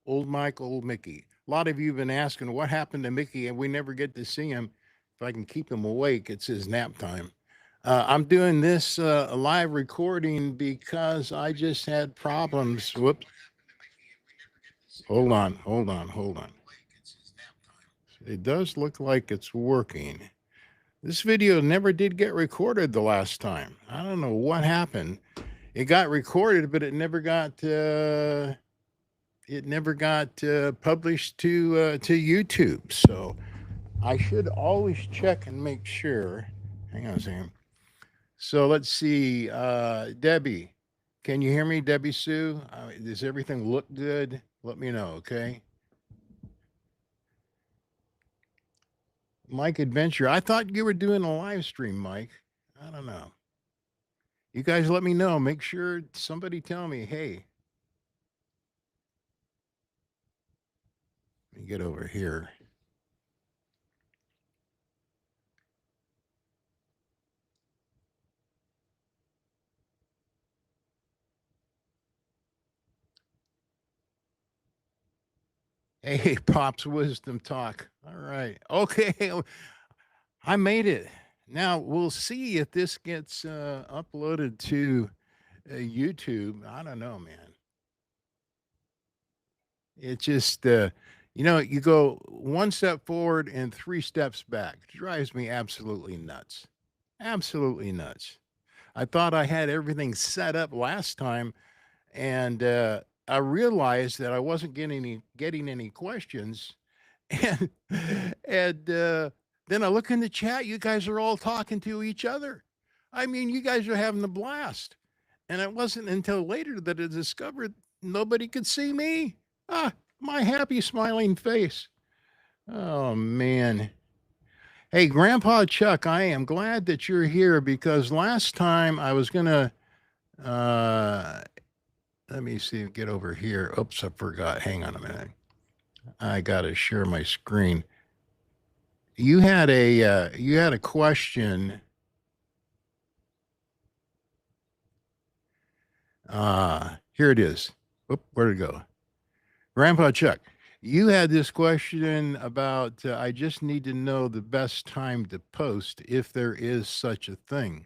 Old Mike, old Mickey. A lot of you have been asking what happened to Mickey, and we never get to see him. If I can keep him awake, it's his nap time. I'm doing this live recording because I just had problems. Whoops. Hold on. It does look like it's working. This video never did get recorded the last time. I don't know what happened. It got recorded, but it never got published to YouTube. So I should always check and make sure. Hang on a second. So let's see, Debbie. Can you hear me, Debbie Sue? Does everything look good? Let me know, okay? Mike Adventure. I thought you were doing a live stream, Mike. I don't know. You guys let me know. Make sure somebody tell me, hey, let me get over here. Hey, Pops Wisdom Talk. All right. Okay. I made it. Now we'll see if this gets uploaded to YouTube. I don't know, man. It just, you go one step forward and three steps back. It drives me absolutely nuts. Absolutely nuts. I thought I had everything set up last time, and I realized that I wasn't getting any questions, and and then I look in the chat. You guys are all talking to each other. I mean, you guys are having a blast. And it wasn't until later that I discovered nobody could see me. Ah, my happy smiling face. Oh man. Hey, Grandpa Chuck, I am glad that you're here because last time I was gonna uh let me see, get over here. Oops, I forgot. Hang on a minute. I gotta share my screen. You had a question. Here it is. Oop, where'd it go? Grandpa Chuck, you had this question about I just need to know the best time to post if there is such a thing.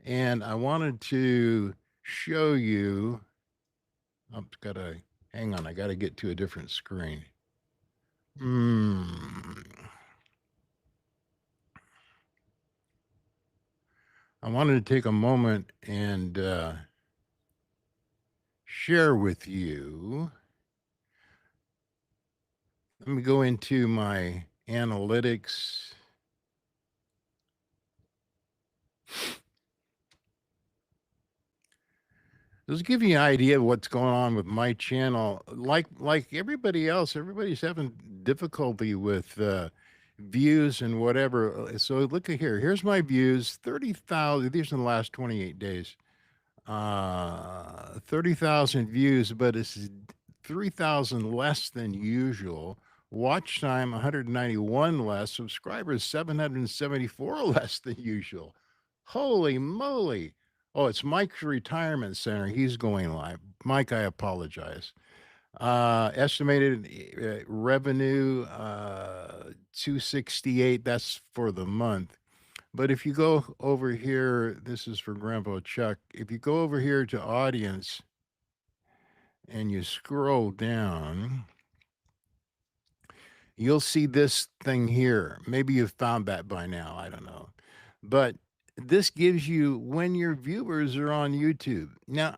And I wanted to show you. I'm gotta hang on, I gotta get to a different screen. Hmm. I wanted to take a moment and share with you. Let me go into my analytics. Just give you an idea of what's going on with my channel. Like everybody else, everybody's having difficulty with views and whatever. So look at here. Here's my views. 30,000. These are in the last 28 days. 30,000 views, but it's 3,000 less than usual. Watch time 191 less. Subscribers 774 less than usual. Holy moly. Oh, it's Mike's retirement center. He's going live. Mike, I apologize. Estimated revenue 268. That's for the month. But if you go over here, this is for Grandpa Chuck. If you go over here to audience and you scroll down, you'll see this thing here. Maybe you've found that by now. I don't know. But this gives you when your viewers are on YouTube. Now,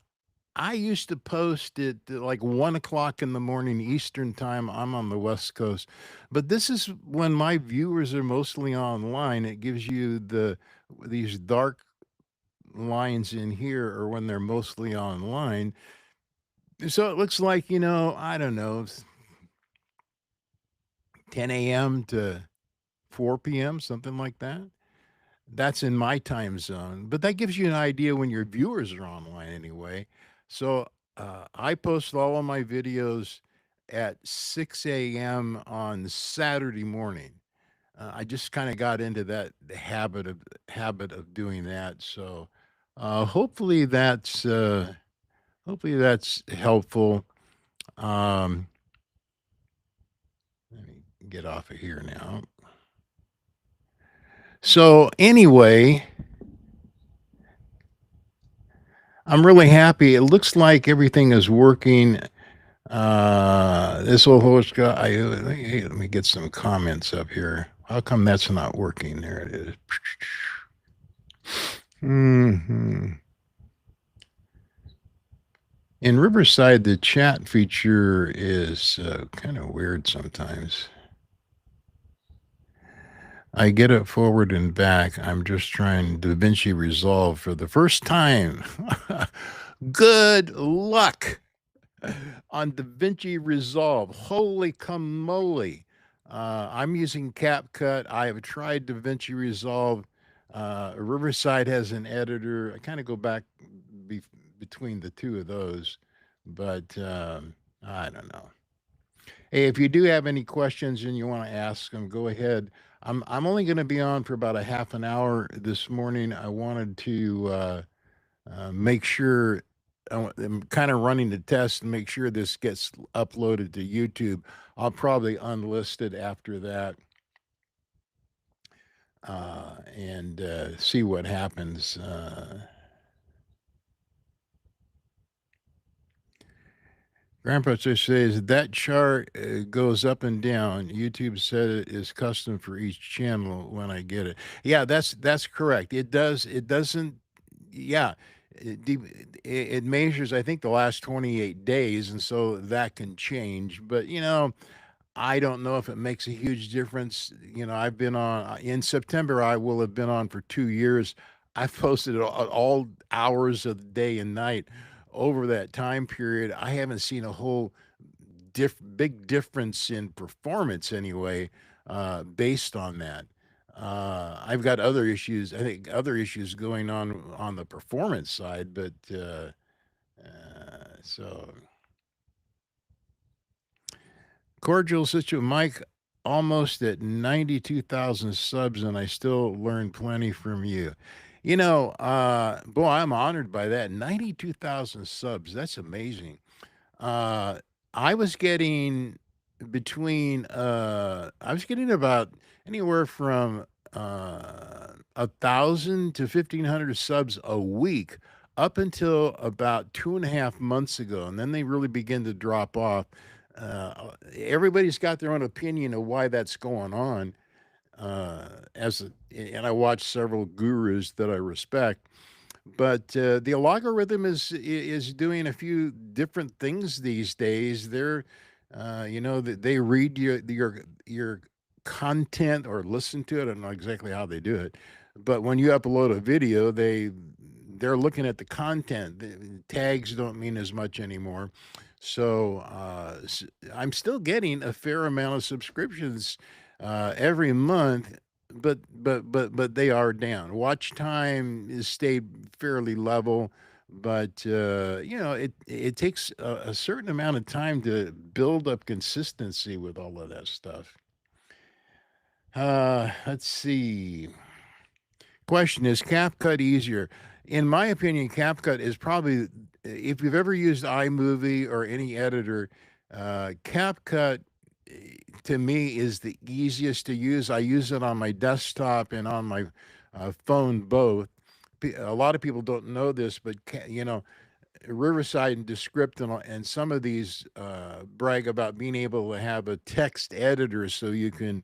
I used to post it at like 1 o'clock in the morning Eastern time. I'm on the West Coast, but this is when my viewers are mostly online. It gives you these dark lines in here, or when they're mostly online. So it looks like I don't know, 10 a.m. to 4 p.m., something like that. That's in my time zone, but that gives you an idea when your viewers are online anyway. So I post all of my videos at 6 a.m. on Saturday morning. I just kind of got into that the habit of doing that. So uh, hopefully that's uh, hopefully that's helpful. Um, get off of here now. So anyway, I'm really happy. It looks like everything is working. This old host guy. Hey, let me get some comments up here. How come that's not working? There it is. In Riverside, the chat feature is kind of weird sometimes. I get it forward and back. I'm just trying DaVinci Resolve for the first time. Good luck on DaVinci Resolve. Holy camole. I'm using CapCut. I have tried DaVinci Resolve. Riverside has an editor. I kind of go back between the two of those, but I don't know. Hey, if you do have any questions and you want to ask them, go ahead. I'm only going to be on for about a half an hour this morning. I wanted to make sure I'm kind of running the test and make sure this gets uploaded to YouTube. I'll probably unlist it after that and see what happens. Grandpa just says that chart goes up and down. YouTube said it is custom for each channel when I get it. Yeah, that's correct. It does. It doesn't. Yeah, it measures. I think the last 28 days, and so that can change. But I don't know if it makes a huge difference. I've been on in September. I will have been on for 2 years. I've posted at all hours of the day and night over that time period. I haven't seen a whole big difference in performance anyway, based on that. I've got other issues. I think other issues going on the performance side, but so. Cordial situation, Mike, almost at 92,000 subs, and I still learn plenty from you. Boy, I'm honored by that. 92,000 subs. That's amazing. Uh, I was getting I was getting about anywhere from 1,000 to 1,500 subs a week up until about 2.5 months ago. And then they really begin to drop off. Everybody's got their own opinion of why that's going on. And I watch several gurus that I respect, but the algorithm is doing a few different things these days. They read your content or listen to it. I don't know exactly how they do it, but when you upload a video, they're looking at the content. The tags don't mean as much anymore. So I'm still getting a fair amount of subscriptions every month, but they are down. Watch time has stayed fairly level, but it takes a certain amount of time to build up consistency with all of that stuff. Let's see. Question, is CapCut easier? In my opinion, CapCut is probably, if you've ever used iMovie or any editor, CapCut to me is the easiest to use. I use it on my desktop and on my phone both. A lot of people don't know this, but Riverside and Descript and some of these brag about being able to have a text editor so you can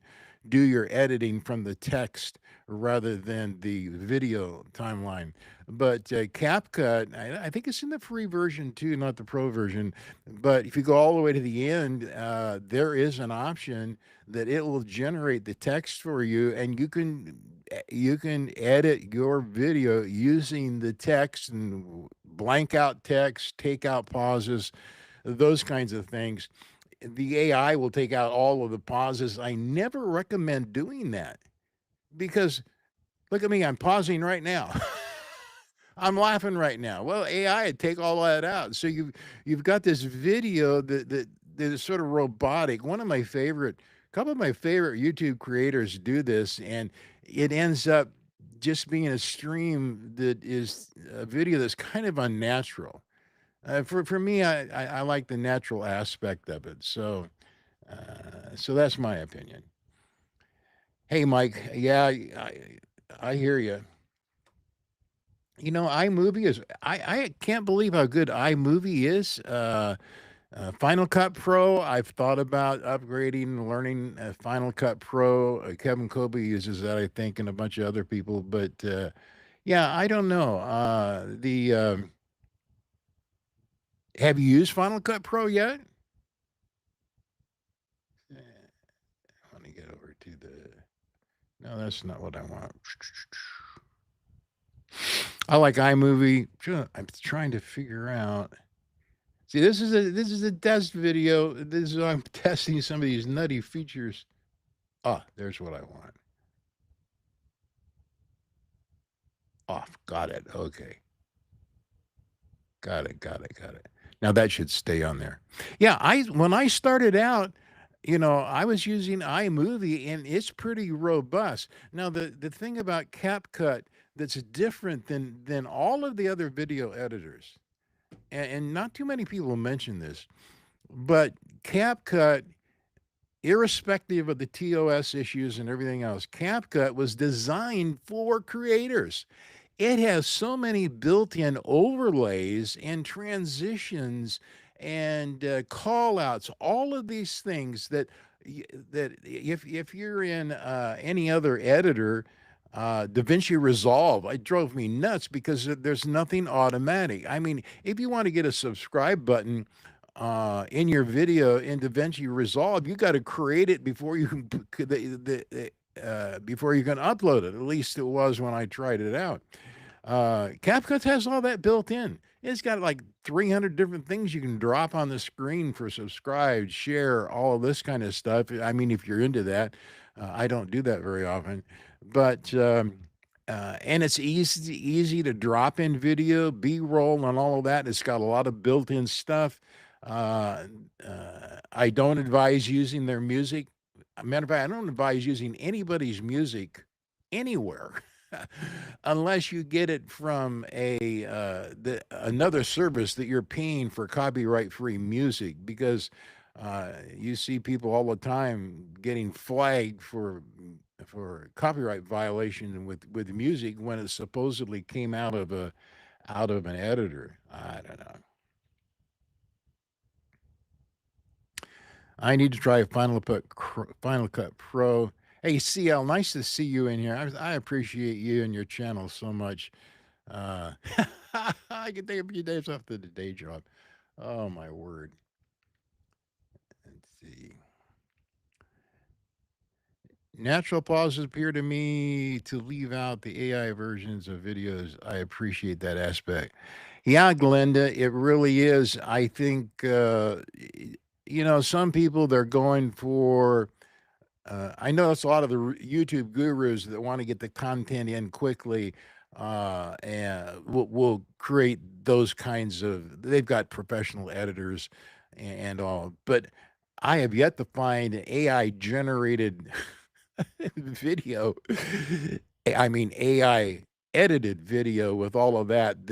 do your editing from the text rather than the video timeline. But CapCut, I think it's in the free version too, not the pro version. But if you go all the way to the end, there is an option that it will generate the text for you, and you can edit your video using the text and blank out text, take out pauses, those kinds of things. The AI will take out all of the pauses. I never recommend doing that because look at me, I'm pausing right now. I'm laughing right now. Well, AI would take all that out. So you've got this video that is sort of robotic. Couple of my favorite YouTube creators do this, and it ends up just being a stream that is a video that's kind of unnatural. For me, I like the natural aspect of it. So So that's my opinion. Hey, Mike. Yeah, I hear you. iMovie is. I can't believe how good iMovie is. Final Cut Pro. I've thought about upgrading, and learning Final Cut Pro. Kevin Kobe uses that, I think, and a bunch of other people. But yeah, I don't know. The Have you used Final Cut Pro yet? Eh, Let me get over to the. No, that's not what I want. I like iMovie. I'm trying to figure out. See, this is a test video. This is I'm testing some of these nutty features. Ah, there's what I want. Off. Got it. Okay. Got it. Now that should stay on there. Yeah, I when I started out, I was using iMovie and it's pretty robust. Now the thing about CapCut that's different than all of the other video editors, and not too many people mention this, but CapCut, irrespective of the TOS issues and everything else, CapCut was designed for creators. It has so many built-in overlays and transitions and call outs, all of these things that if you're in any other editor, DaVinci Resolve, it drove me nuts because there's nothing automatic. I mean, if you want to get a subscribe button in your video in DaVinci Resolve, you got to create it before you can before you can upload it. At least it was when I tried it out. CapCut has all that built in. It's got like 300 different things you can drop on the screen for subscribe, share, all of this kind of stuff. I mean, if you're into that, I don't do that very often, but and it's easy to drop in video, B-roll, and all of that. It's got a lot of built-in stuff. Uh, I don't advise using their music. Matter of fact, I don't advise using anybody's music anywhere unless you get it from another service that you're paying for copyright free music, because you see people all the time getting flagged for copyright violation with music when it supposedly came out of an editor. I don't know. I need to try Final Cut Pro. Hey, CL, nice to see you in here. I appreciate you and your channel so much. Uh, I can take a few days off the day job. Oh my word. Let's see. Natural pauses appear to me to leave out the AI versions of videos. I appreciate that aspect. Yeah, Glenda, it really is. I think some people, they're going for. I know it's a lot of the YouTube gurus that want to get the content in quickly, and will create those kinds of. They've got professional editors and all, but I have yet to find an AI generated video. I mean, AI edited video with all of that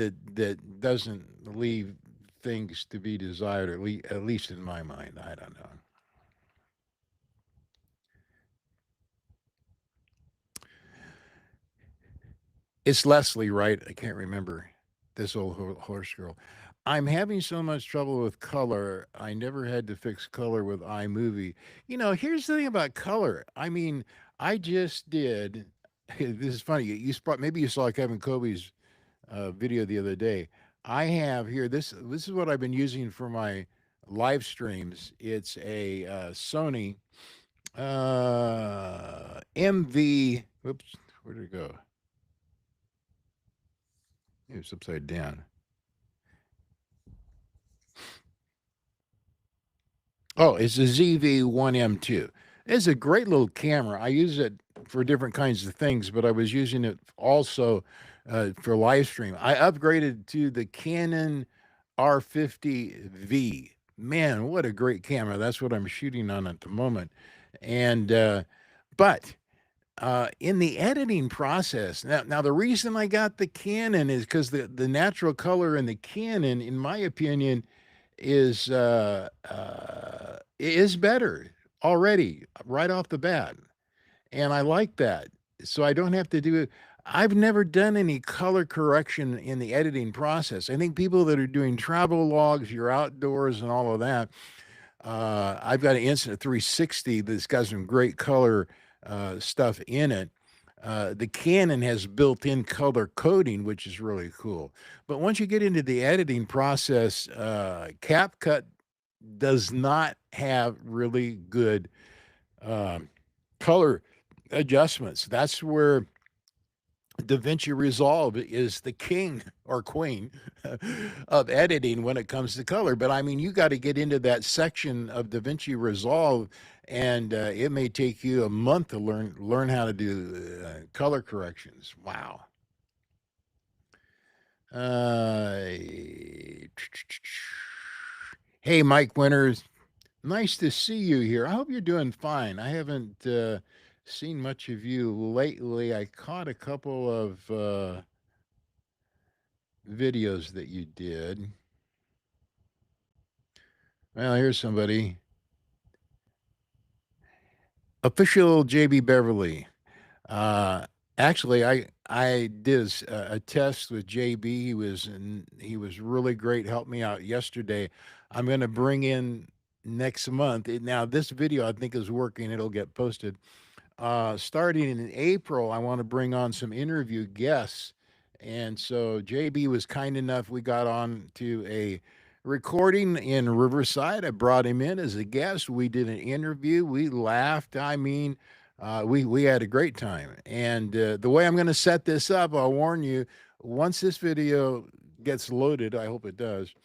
doesn't leave things to be desired, at least in my mind. I don't know. It's Leslie, right? I can't remember this old horse girl. I'm having so much trouble with color. I never had to fix color with iMovie. Here's the thing about color. I mean, I just did. This is funny. Maybe you saw Kevin Kobe's video the other day. I have here. This is what I've been using for my live streams. It's a Sony MV. Oops, where did it go? It's upside down. Oh, it's a ZV-1M2. It's a great little camera. I use it for different kinds of things, but I was using it also for live stream. I upgraded to the Canon R50V. Man, what a great camera. That's what I'm shooting on at the moment. And but in the editing process, now the reason I got the Canon is because the natural color in the Canon, in my opinion, is better. already right off the bat. And I like that. So I don't have to do it. I've never done any color correction in the editing process. I think people that are doing travel logs, you're outdoors and all of that. I've got an Instant 360 that's got some great color stuff in it. The Canon has built-in color coding, which is really cool. But once you get into the editing process, CapCut does not have really good um, color adjustments. That's where DaVinci Resolve is the king or queen of editing when it comes to color. But I mean, you got to get into that section of DaVinci Resolve, and it may take you a month to learn how to do color corrections. Wow. Hey, Mike Winters, nice to see you here. I hope you're doing fine. I haven't seen much of you lately. I caught a couple of videos that you did. Well, here's somebody. Official JB Beverly. Uh, actually, I did a test with JB. He was really great. Helped me out yesterday. I'm going to bring in next month. Now, this video I think is working. It'll get posted. Starting in April, I want to bring on some interview guests. And so JB was kind enough. We got on to a recording in Riverside. I brought him in as a guest. We did an interview. We laughed. I mean, we had a great time. And the way I'm going to set this up, I'll warn you, once this video gets loaded, I hope it does,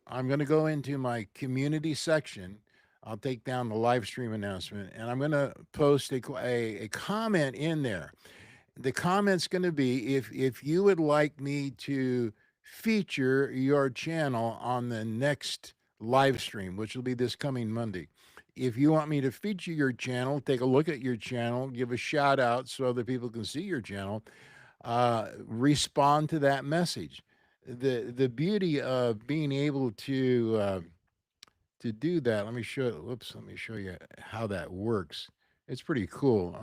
I'm going to go into my community section. I'll take down the live stream announcement and I'm going to post a comment in there. The comment's going to be if you would like me to feature your channel on the next live stream, which will be this coming Monday. If you want me to feature your channel, take a look at your channel, give a shout out so other people can see your channel, respond to that message. The beauty of being able to do that, let me show. Whoops, let me show you how that works. It's pretty cool.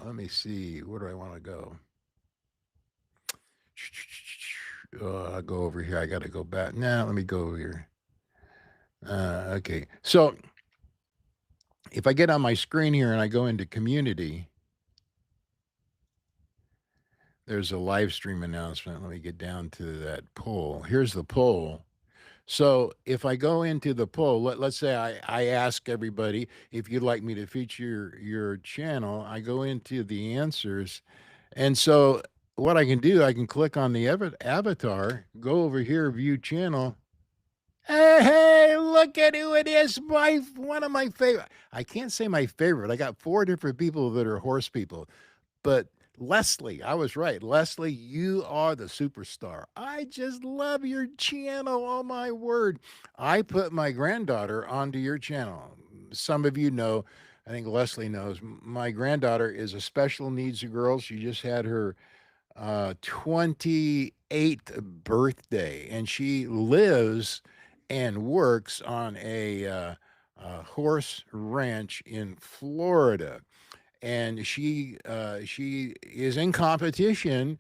Let me see. Where do I want to go? I'll go over here. I got to go back. Now, let me go over here. Okay. So if I get on my screen here and I go into community, there's a live stream announcement. Let me get down to that poll. Here's the poll. So if I go into the poll, let's say I ask everybody if you'd like me to feature your channel. I go into the answers. And so what I can do, I can click on the avatar, go over here, view channel. Hey, look at who it is. One of my favorite. I can't say my favorite. I got 4 different people that are horse people. But Leslie, I was right. Leslie, you are the superstar. I just love your channel. Oh, my word. I put my granddaughter onto your channel. Some of you know, I think Leslie knows, my granddaughter is a special needs girl. She just had her 28th birthday, and she lives and works on a horse ranch in Florida, and she is in competition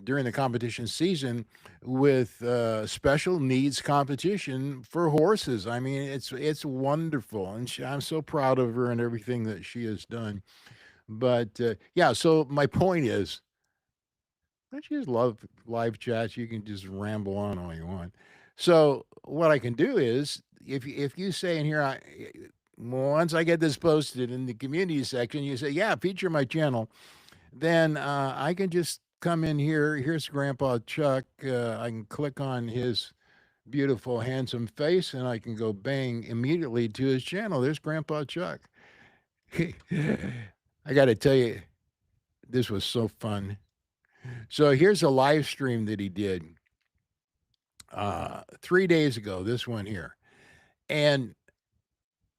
during the competition season with special needs competition for horses. I mean, it's wonderful, and I'm so proud of her and everything that she has done. But yeah, so my point is, don't you just love live chats? You can just ramble on all you want. So what I can do is, if you say in here, once I get this posted in the community section, you say, yeah, feature my channel, then I can just come in here. Here's Grandpa Chuck. I can click on his beautiful, handsome face, and I can go bang immediately to his channel. There's Grandpa Chuck. I got to tell you, this was so fun. So here's a live stream that he did 3 days ago, this one here. And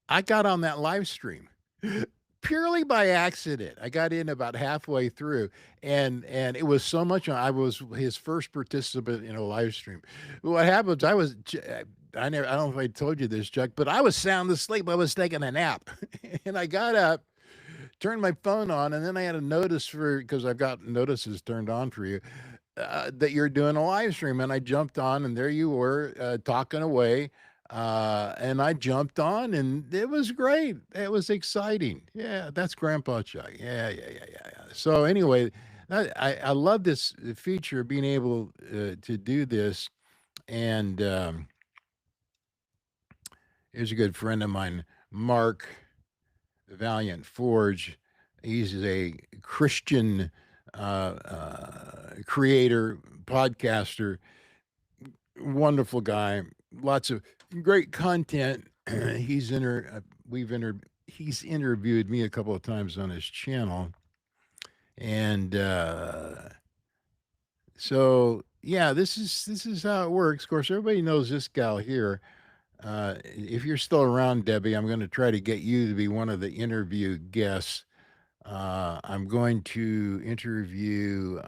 I got on that live stream purely by accident. I got in about halfway through, and it was so much. I was his first participant in a live stream. What happened? I don't know if I told you this, Chuck, but I was sound asleep. I was taking a nap, and I got up, turned my phone on, and then I had a notice for because I've got notices turned on for you that you're doing a live stream, and I jumped on, and there you were talking away, and I jumped on, and it was great. It was exciting. Yeah, that's Grandpa Chuck. Yeah. So anyway, I love this feature, being able to do this, and here's a good friend of mine, Mark Valiant Forge. He's a Christian creator, podcaster, wonderful guy. Lots of great content. he's inter we've inter he's interviewed me a couple of times on his channel, and so yeah, this is how it works. Of course, everybody knows this gal here. If you're still around, Debbie, I'm going to try to get you to be one of the interview guests. I'm going to interview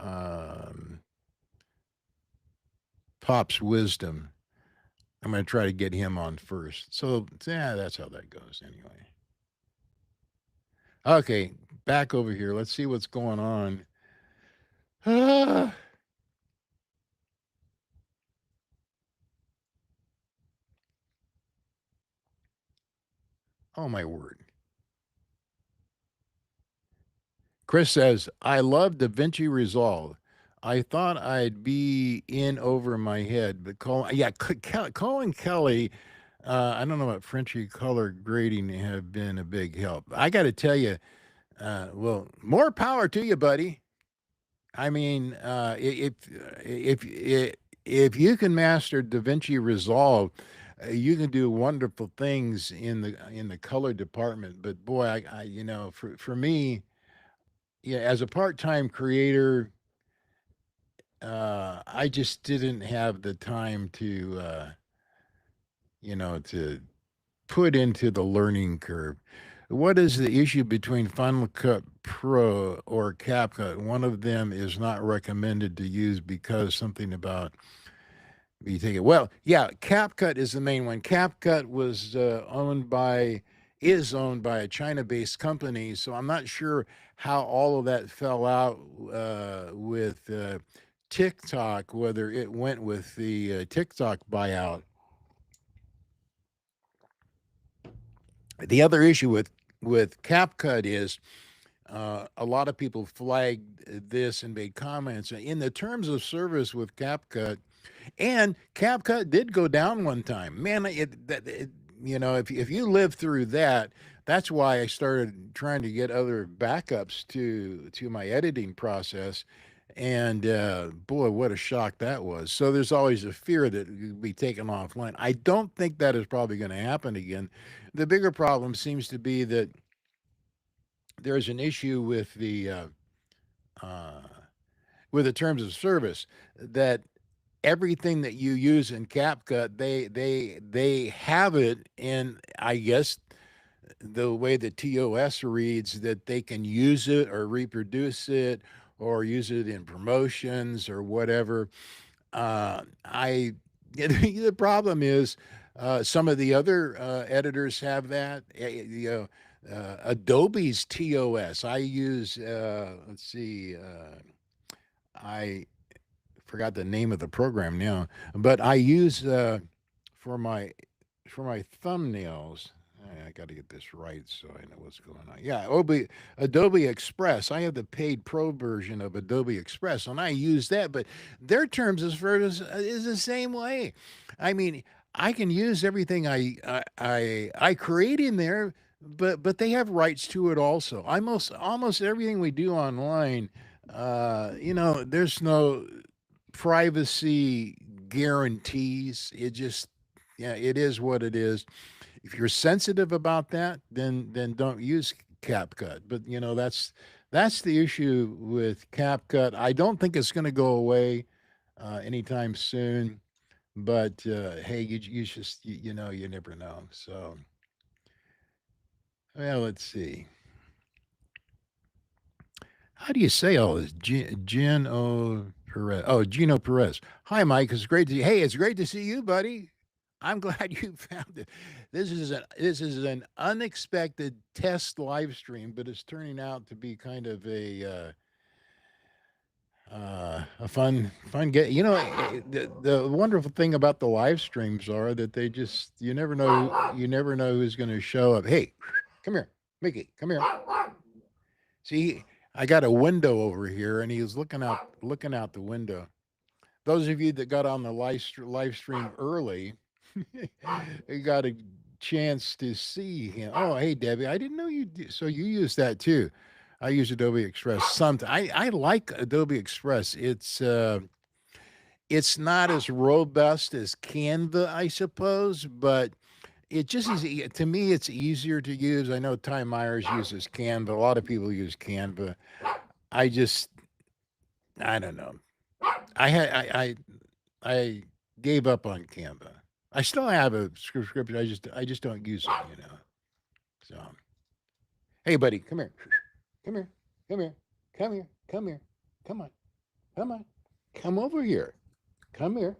Pop's Wisdom. I'm going to try to get him on first. So, yeah, that's how that goes anyway. Okay, back over here. Let's see what's going on. Ah. Oh, my word. Chris says, I love DaVinci Resolve. I thought I'd be in over my head, but Colin Kelly, I don't know what Frenchy color grading have been a big help. I got to tell you, well, more power to you, buddy. I mean, if you can master DaVinci Resolve, you can do wonderful things in the color department. But boy, for me, yeah, as a part-time creator, I just didn't have the time to put into the learning curve. What is the issue between Final Cut Pro or CapCut? One of them is not recommended to use because something about you take it. Well, yeah, CapCut is the main one. CapCut was is owned by a China-based company, so I'm not sure how all of that fell out with TikTok, whether it went with the TikTok buyout. The other issue with CapCut is a lot of people flagged this and made comments in the terms of service with CapCut, and CapCut did go down one time. Man, if you live through that, that's why I started trying to get other backups to my editing process. And boy, what a shock that was. So there's always a fear that it could be taken offline. I don't think that is probably going to happen again. The bigger problem seems to be that there's an issue uh, with the terms of service, that everything that you use in CapCut, they have it in, I guess, the way the TOS reads, that they can use it or reproduce it or use it in promotions or whatever. I The problem is some of the other editors have that. Adobe's TOS. I use. Let's see. I forgot the name of the program now, but I use for my for my thumbnails. I got to get this right so I know what's going on. Yeah, Adobe Express. I have the paid pro version of Adobe Express, and I use that. But their terms of service is the same way. I mean, I can use everything I create in there, but they have rights to it also. Almost everything we do online, there's no privacy guarantees. Yeah, it is what it is. If you're sensitive about that, then don't use CapCut. But that's the issue with CapCut. I don't think it's going to go away anytime soon. But hey, you just you never know. So well, let's see. How do you say all this? Gino Perez. Oh, Gino Perez. Hi, Mike. It's great to see. Hey, it's great to see you, buddy. I'm glad you found it. This is an unexpected test live stream, but it's turning out to be kind of a fun get. The wonderful thing about the live streams are that they just you never know who's going to show up. Hey, come here, Mickey, come here. See, I got a window over here, and he was looking out the window. Those of you that got on the live stream early, you got a chance to see him. Oh, hey, Debbie, I didn't know you did. So you use that too. I use Adobe Express. I like Adobe Express. It's not as robust as Canva, I suppose, but it just is to me. It's easier to use. I know Ty Myers uses Canva. A lot of people use Canva. I just I don't know. I had I gave up on Canva. I still have a subscription. I just don't use it. So, hey, buddy, come here, come here, come here, come here, come here, come on, come on, come over here, come here.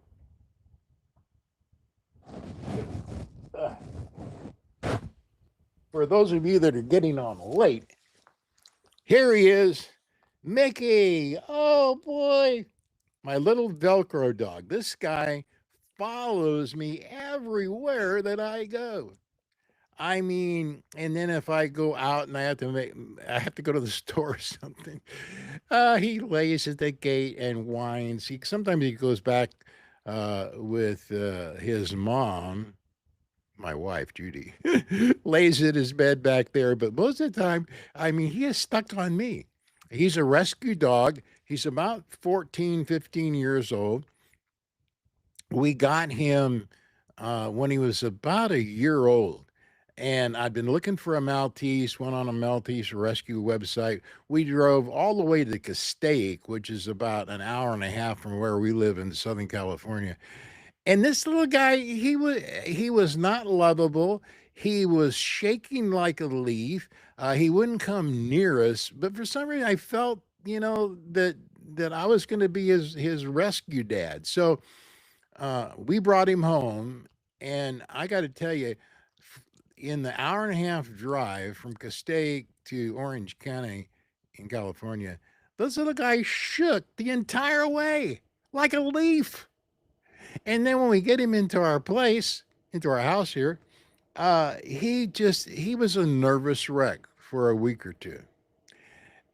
Ugh. For those of you that are getting on late, here he is, Mickey. Oh boy, my little Velcro dog. This guy follows me everywhere that I go. I mean, and then if I go out and I have to go to the store or something, he lays at the gate and whines. Sometimes he goes back with his mom, my wife Judy, lays in his bed back there. But most of the time, I mean, he is stuck on me. He's a rescue dog. He's about 14, 15 years old. We got him when he was about a year old. And I've been looking for a Maltese, went on a Maltese rescue website. We drove all the way to Castaic, which is about an hour and a half from where we live in Southern California. And this little guy, he was not lovable. He was shaking like a leaf. He wouldn't come near us, but for some reason I felt, that I was going to be his rescue dad. So we brought him home, and I got to tell you, in the hour and a half drive from Castaic to Orange County in California, this little guy shook the entire way like a leaf. And then when we get him into our place, into our house here, he was a nervous wreck for a week or two.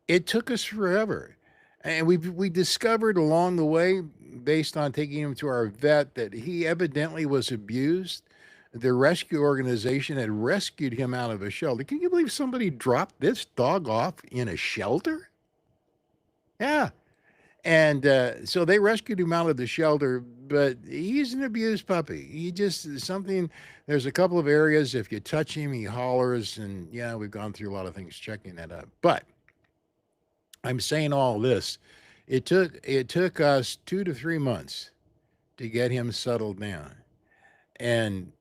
It took us forever. And we discovered along the way, based on taking him to our vet, that he evidently was abused. The rescue organization had rescued him out of a shelter. Can you believe somebody dropped this dog off in a shelter? Yeah. And so they rescued him out of the shelter, but he's an abused puppy. He just something. There's a couple of areas. If you touch him, he hollers, and yeah, we've gone through a lot of things checking that up. But I'm saying all this. It took us 2 to 3 months to get him settled down and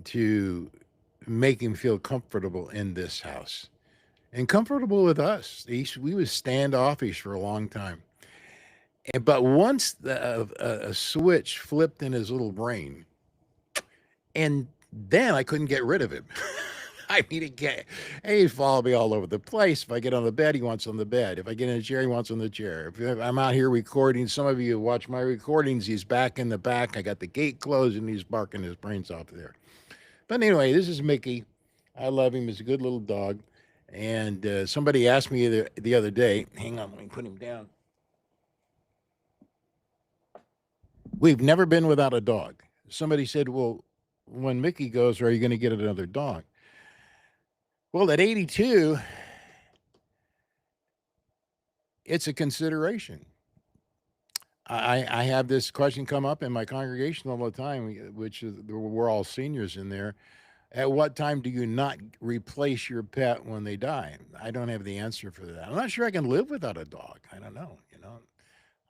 to make him feel comfortable in this house and comfortable with us. We was standoffish for a long time. But once a switch flipped in his little brain, and then I couldn't get rid of him. I mean, he'd follow me all over the place. If I get on the bed, he wants on the bed. If I get in a chair, he wants on the chair. If I'm out here recording, some of you watch my recordings, he's back in the back. I got the gate closed, and he's barking his brains off there. But anyway, this is Mickey. I love him. He's a good little dog. And somebody asked me the other day, hang on, let me put him down. We've never been without a dog. Somebody said, well, when Mickey goes, are you going to get another dog? Well, at 82, it's a consideration. I have this question come up in my congregation all the time, which is we're all seniors in there. At what time do you not replace your pet when they die? I don't have the answer for that. I'm not sure I can live without a dog. I don't know.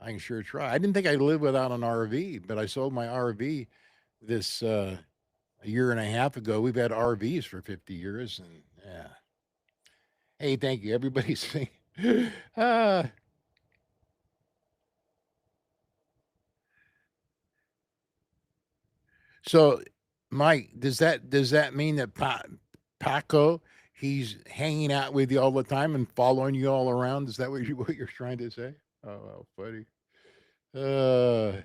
I can sure try. I didn't think I'd live without an RV, but I sold my RV this a year and a half ago. We've had RVs for 50 years, and yeah. Hey, thank you. Everybody's saying, uh, so Mike, does that mean that Paco, he's hanging out with you all the time and following you all around? Is that what you're trying to say? Oh, well, buddy. Uh,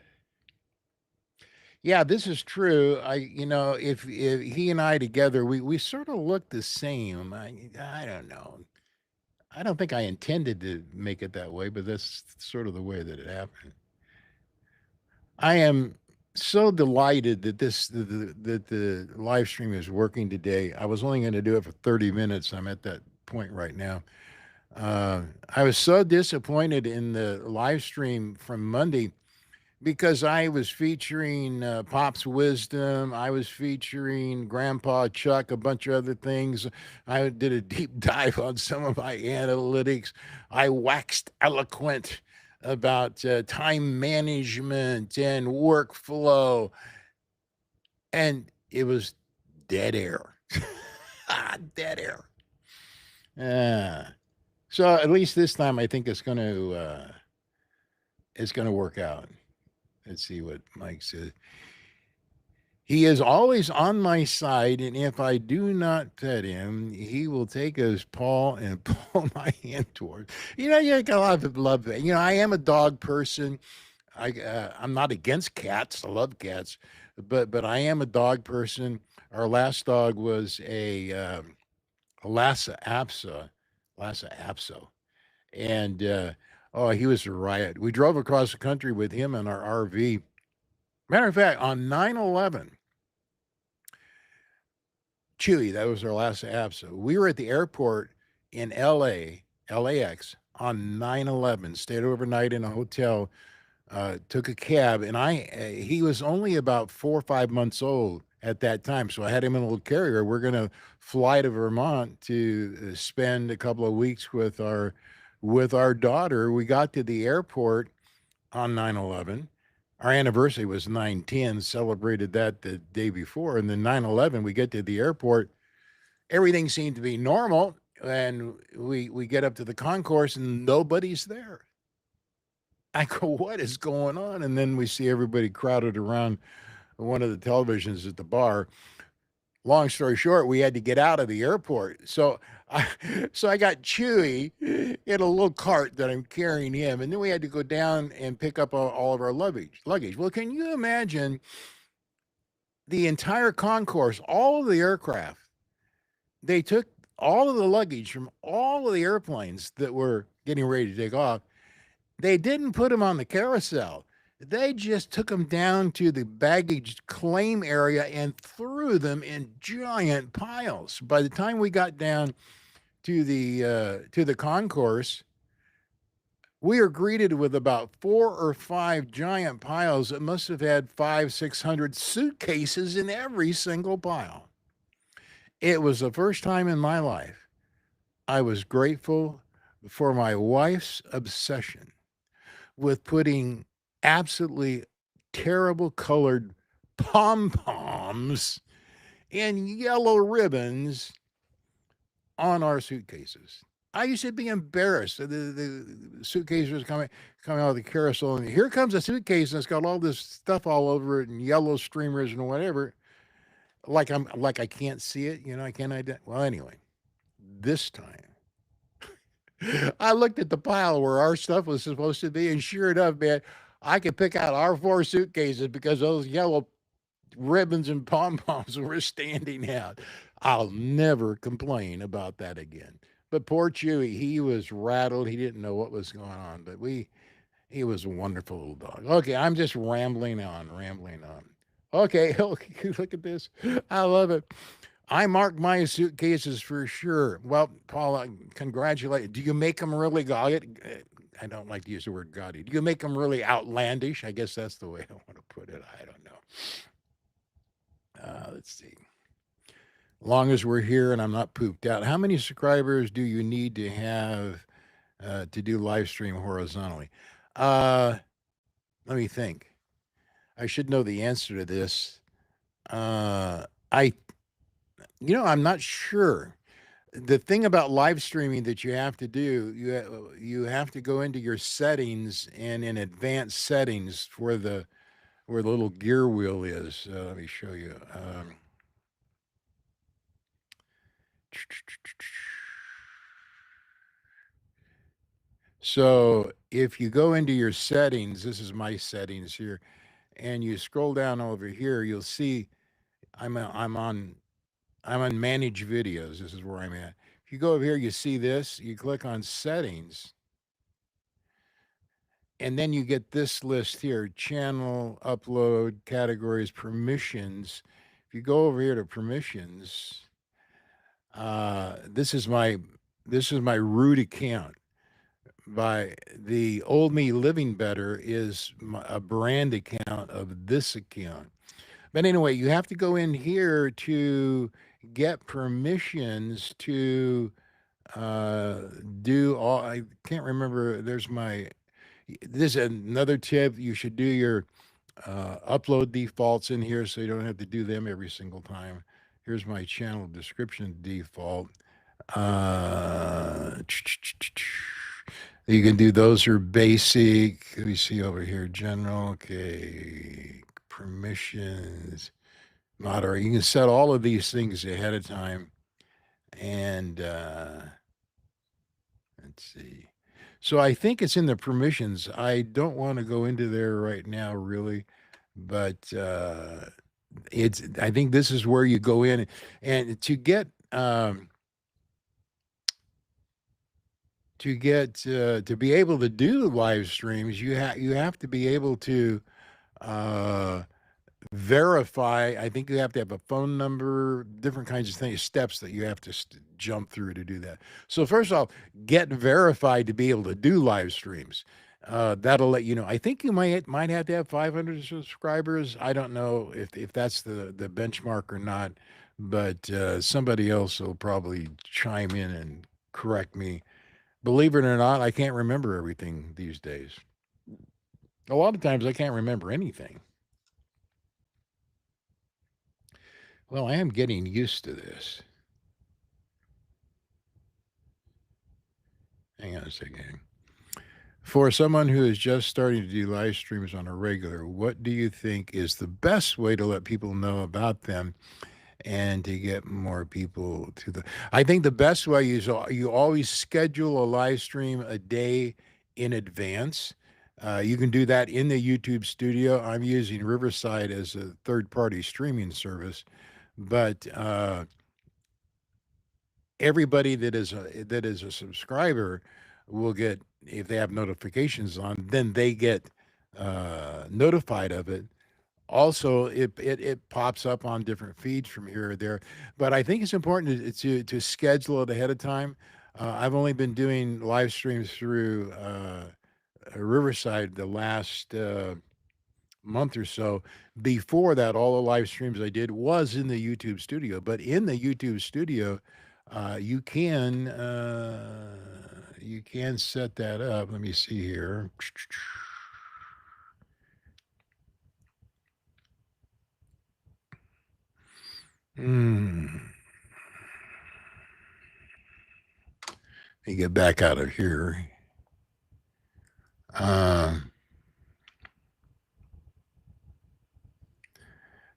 yeah, this is true. If he and I together, we sort of look the same. I don't know. I don't think I intended to make it that way, but that's sort of the way that it happened. I am so delighted that the live stream is working today. I was only going to do it for 30 minutes. I'm at that point right now. I was so disappointed in the live stream from Monday because I was featuring Pop's Wisdom. I was featuring Grandpa Chuck, a bunch of other things. I did a deep dive on some of my analytics. I waxed eloquent about time management and workflow, and it was dead air. Dead air. So at least this time, I think it's going to work out. Let's see what Mike says. He is always on my side, and if I do not pet him, he will take his paw and pull my hand toward. You got a lot of love. I am a dog person. I'm not against cats. I love cats, but I am a dog person. Our last dog was a Lhasa Apso, and oh, he was a riot. We drove across the country with him in our RV. Matter of fact, on 9/11, Chewy, that was our last app. So we were at the airport in LAX on 9/11, stayed overnight in a hotel, took a cab, and he was only about 4 or 5 months old at that time. So I had him in a little carrier. We're going to fly to Vermont to spend a couple of weeks with our daughter. We got to the airport on 9/11. Our anniversary was 9/10, celebrated that the day before. And then 9/11, we get to the airport. Everything seemed to be normal. And we get up to the concourse and nobody's there. I go, what is going on? And then we see everybody crowded around one of the televisions at the bar. Long story short, we had to get out of the airport. So I got Chewy in a little cart that I'm carrying him, and then we had to go down and pick up all of our luggage. Well, can you imagine the entire concourse, all of the aircraft? They took all of the luggage from all of the airplanes that were getting ready to take off. They didn't put them on the carousel. They just took them down to the baggage claim area and threw them in giant piles. By the time we got down to the concourse, we are greeted with about 4 or 5 giant piles that must have had 500-600 suitcases in every single pile. It was the first time in my life I was grateful for my wife's obsession with putting absolutely terrible colored pom poms and yellow ribbons on our suitcases. I used to be embarrassed. The suitcase was coming out of the carousel, and here comes a suitcase, and it's got all this stuff all over it, and yellow streamers and whatever. Like I can't see it, I can't identify. Well, anyway, this time I looked at the pile where our stuff was supposed to be, and sure enough, man, I could pick out our 4 suitcases because those yellow ribbons and pom poms were standing out. I'll never complain about that again. But poor Chewy, he was rattled. He didn't know what was going on. But he was a wonderful little dog. Okay, I'm just rambling on. Okay, look at this. I love it. I mark my suitcases for sure. Well, Paula, congratulate. Do you make them really gaudy? I don't like to use the word gaudy. Do you make them really outlandish? I guess that's the way I want to put it. I don't know. Let's see. Long as we're here and I'm not pooped out, how many subscribers do you need to have to do live stream horizontally? Let me think. I should know the answer to this. I'm not sure. The thing about live streaming that you have to do, you have to go into your settings, and in advanced settings for the where the little gear wheel is. Let me show you. So if you go into your settings, this is my settings here, and you scroll down over here, you'll see I'm on manage videos. This is where I'm at. If you go over here, you see this, you click on settings, and then you get this list here: channel, upload, categories, permissions. If you go over here to permissions, this is my root account. By the old me living better is a brand account of this account. But anyway, you have to go in here to get permissions to uh, do all. I can't remember. This is another tip. You should do your upload defaults in here so you don't have to do them every single time. Here's my channel description default. Uh, you can do those are basic. Let me see over here. General. Okay. Permissions. Moderate. You can set all of these things ahead of time. And let's see. So I think it's in the permissions. I don't want to go into there right now, really, but it's. I think this is where you go in, and to be able to do live streams, you have to be able to uh, verify. I think you have to have a phone number, different kinds of things, steps that you have to jump through to do that. So first off, get verified to be able to do live streams. That'll let you know. I think you might have to have 500 subscribers. I don't know if that's the benchmark or not, but somebody else will probably chime in and correct me. Believe it or not, I can't remember everything these days. A lot of times I can't remember anything. Well, I am getting used to this. Hang on a second. For someone who is just starting to do live streams on a regular, what do you think is the best way to let people know about them and to get more people to the? I think the best way is you always schedule a live stream a day in advance. You can do that in the YouTube studio. I'm using Riverside as a third-party streaming service, but everybody that is a subscriber will get, if they have notifications on, then they get notified of it. Also, it pops up on different feeds from here or there. But I think it's important to schedule it ahead of time. I've only been doing live streams through Riverside the last month or so. Before that, all the live streams I did was in the YouTube studio. But in the YouTube studio, you can set that up. Let me see here. Hmm. Let me get back out of here.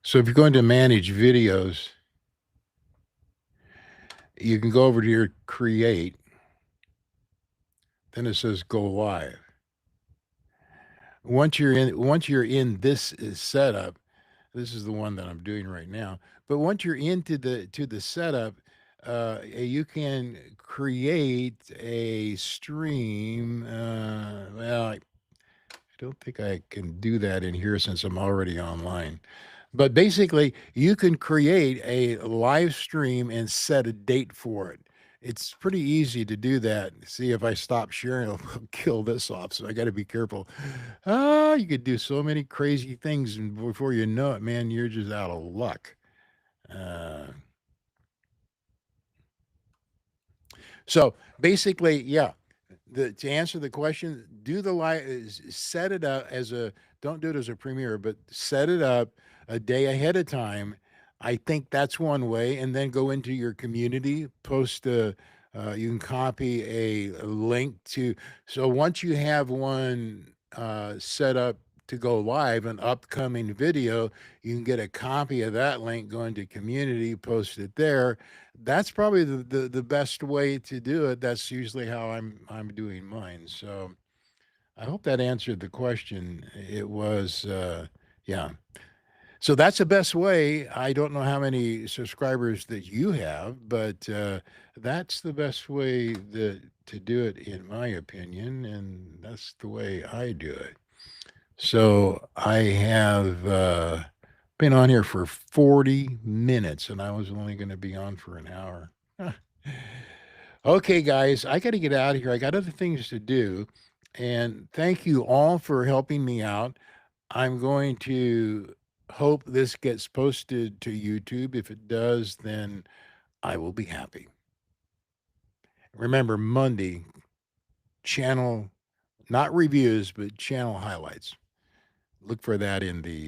So if you're going to manage videos, you can go over to your create. Then it says go live. Once you're in this setup, this is the one that I'm doing right now. But once you're into the setup, you can create a stream. Well, I don't think I can do that in here since I'm already online. But basically, you can create a live stream and set a date for it. It's pretty easy to do that. See, if I stop sharing, I'll kill this off. So I got to be careful. You could do so many crazy things, and before you know it, man, you're just out of luck. Uh, so basically, yeah, to answer the question, do the live, set it up as a, don't do it as a premiere, but set it up a day ahead of time. I think that's one way, and then go into your community, post you can copy a link to. So once you have one set up to go live, an upcoming video, you can get a copy of that link, go into community, post it there. That's probably the best way to do it. That's usually how I'm doing mine. So I hope that answered the question. It was, yeah. So that's the best way. I don't know how many subscribers that you have, but that's the best way to do it, in my opinion, and that's the way I do it. So I have been on here for 40 minutes, and I was only going to be on for an hour. Okay, guys, I got to get out of here. I got other things to do. And thank you all for helping me out. I'm going to hope this gets posted to YouTube. If it does, then I will be happy. Remember, Monday, channel, not reviews, but channel highlights. Look for that in the